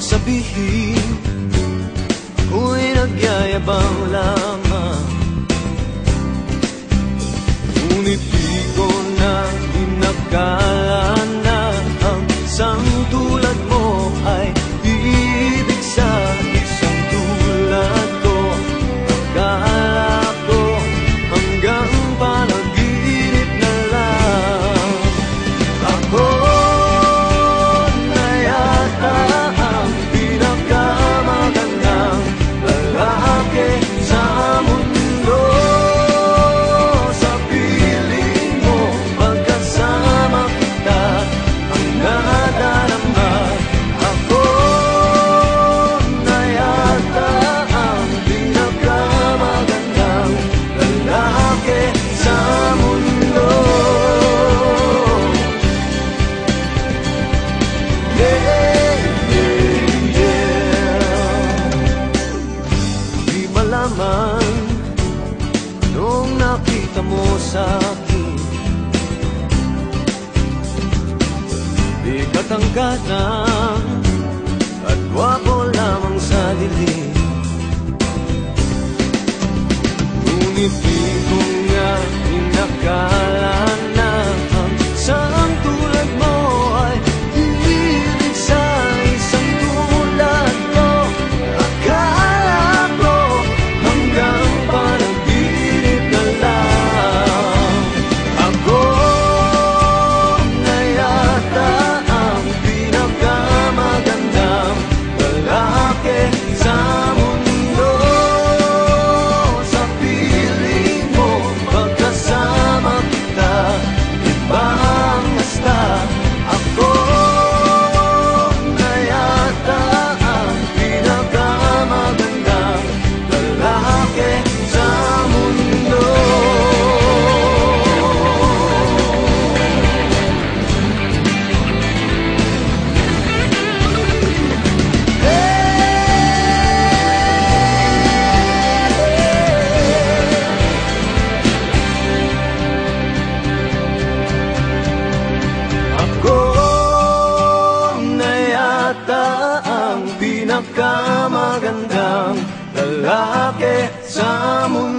sabihin ako'y nagyayabang lamang. Ngunit di ko na inakala na ang isang tulad mo ay ibig sa isang tulad ko. Akala ko hanggang panaginip na lang. Ako na yata ang pinakamagandang lalaki sa mundo. Sa piling mo pagkasama kita ang nadarama. Ako na yata ang pinakamagandang lalaki sa mundo. Di malaman nung nakita mo sa akin, di katangkanan at gwapo lamang sa dilim. Ngunit di ko nga inakala na ang isang tulad mo ay ibig sa isang tulad ko. Akala ko hanggang panaginip na lang. Ako na yata ang pinakamagandang lalaki sa mundo. Sa piling mo pagkasama kita, iba ang basta. Ako na yata ang pinakamagandang lalaki sa mundo. Ako na yata ang pinakamagandang lalaki sa mundo.